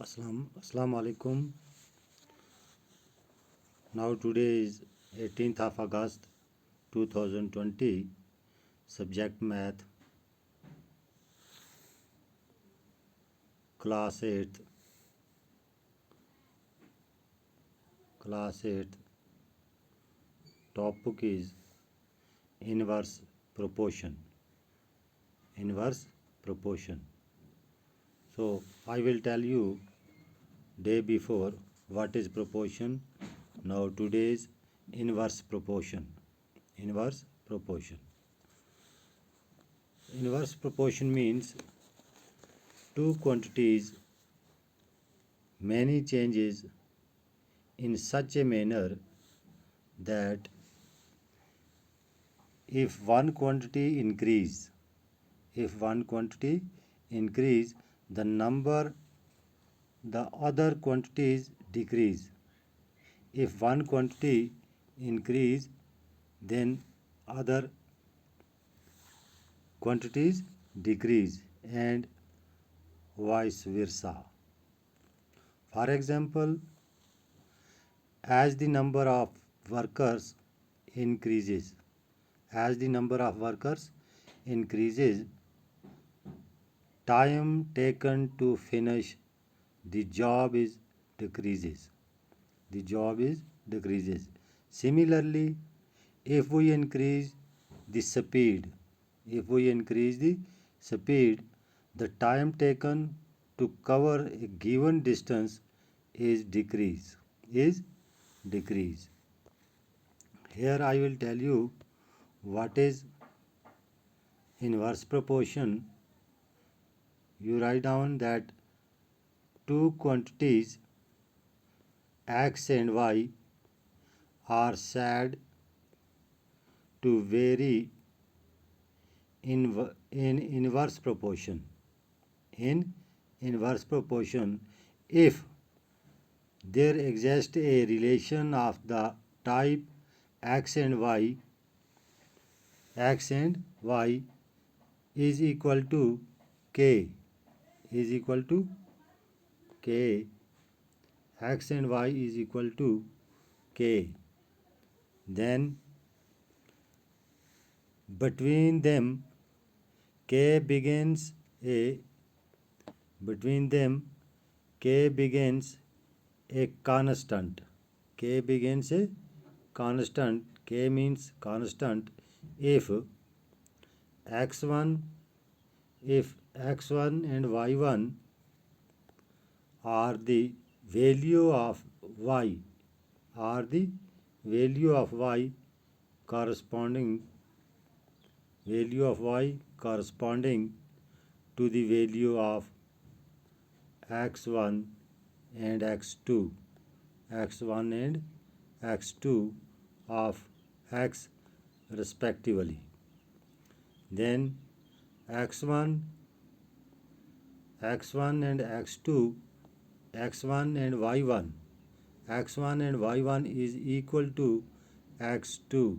Assalamu alaikum. Now today is 18th of August 2020. Subject Math, Class 8th. Topic is inverse proportion. Inverse proportion. So I will tell you day before what is proportion. Now today's inverse proportion. Inverse proportion. Inverse proportion means two quantities, many changes in such a manner that if one quantity increase, the other quantities decrease. If one quantity increase, then other quantities decrease, and vice versa. For example, as the number of workers increases, time taken to finish the job is decreases. Similarly, if we increase the speed, the time taken to cover a given distance is decrease. Here I will tell you what is inverse proportion. You write down that two quantities x and y are said to vary in inverse proportion. If there exists a relation of the type x and y is equal to k, x and y is equal to k, then between them k begins a constant. K means constant if x1 and y1 are the value of y corresponding to the value of x1 and x2 of x respectively, then x1 and x2, x1 and y1 is equal to x2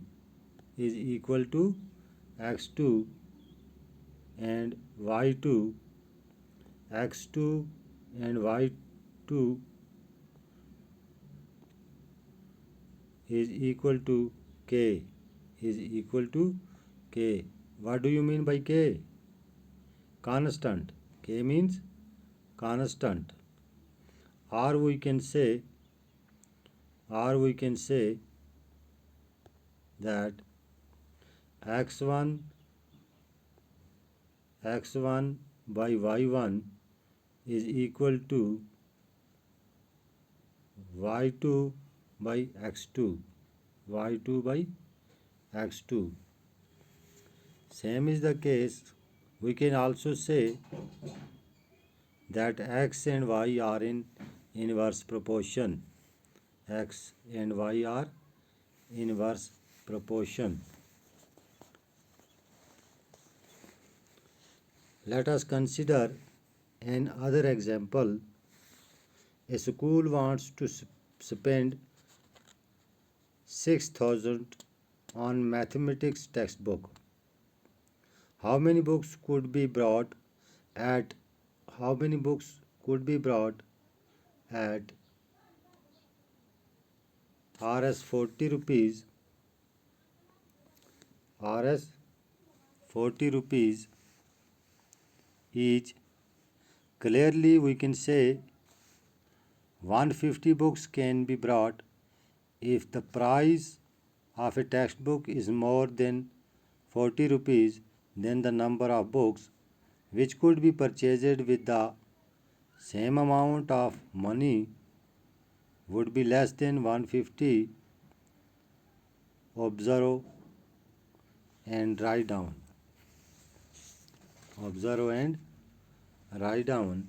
and y2, x2 and y2 is equal to k. What do you mean by k? Constant. K means constant. Or we can say that x1 by y1 is equal to y2 by x2. Same is the case, we can also say that x and y are in inverse proportion. Let us consider another example. A school wants to spend 6,000 on mathematics textbook. How many books could be brought at Rs 40 rupees, Rs 40 rupees each, clearly we can say 150 books can be brought if the price of a textbook is more than 40 rupees. Then the number of books which could be purchased with the same amount of money would be less than 150. Observe and write down. Observe and write down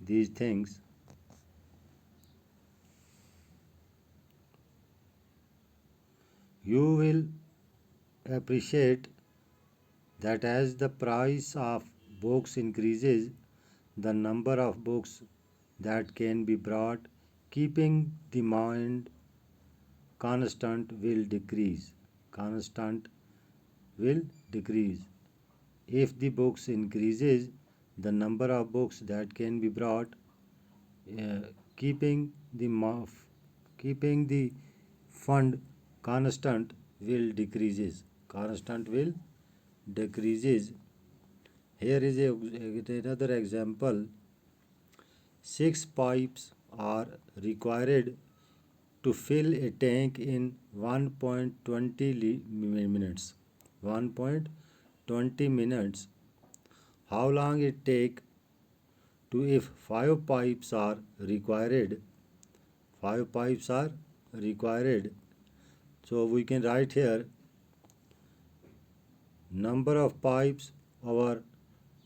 these things. You will appreciate that as the price of books increases, the number of books that can be brought, keeping demand constant, will decrease. Constant will decrease. If the books increases, the number of books that can be brought, uh, keeping keeping the fund constant, will decreases. Constant will decreases. Here is another example. 6 pipes are required to fill a tank in 1.20 minutes. 1.20 minutes. How long it take to if 5 pipes are required? 5 pipes are required. So we can write here number of pipes over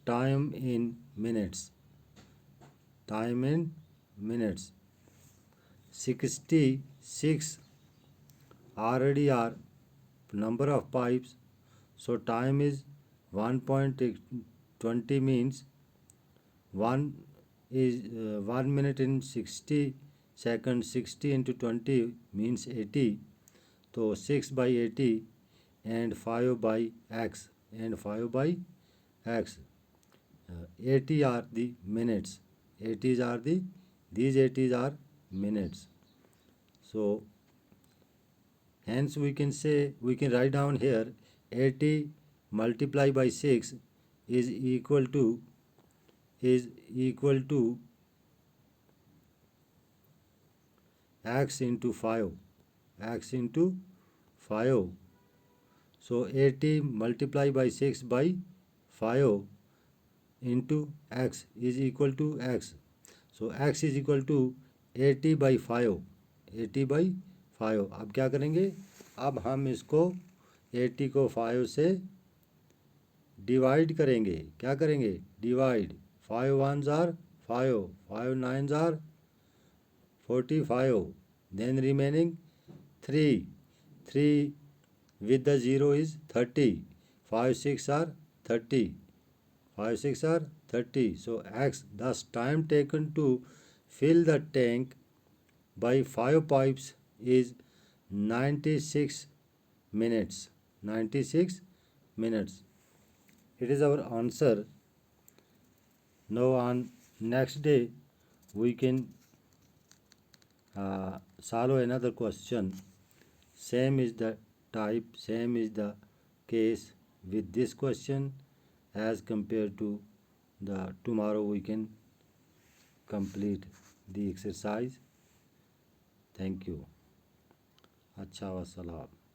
time in minutes. Time in minutes. 66 already are number of pipes, so time is 1.20 means 1 is 1 minute in 60 seconds. 60 into 20 means 80. So 6 by 80 and 5 by x and 5 by x. 80 are the minutes. 80s are these 80s are minutes. So hence we can say, we can write down here 80 multiplied by 6 is equal to x into 5. X into 5. So 80 multiplied by 6 by 5 into x is equal to x. So x is equal to 80 by 5. 80 by 5. अब क्या करेंगे? अब हम इसको 80 को 5 से divide करेंगे. क्या करेंगे? Divide. 5 ones are 5. 5 nines are 45. Then remaining 3. 3 with the 0 is 30. 5 6 are 30. 5 6 are 30. So x, thus time taken to fill the tank by 5 pipes is 96 minutes. 96 minutes. It is our answer. Now on next day we can solve another question. Same is the type, same is the case with this question as compared to the tomorrow we can complete the exercise. Thank you. अच्छा वसलाम.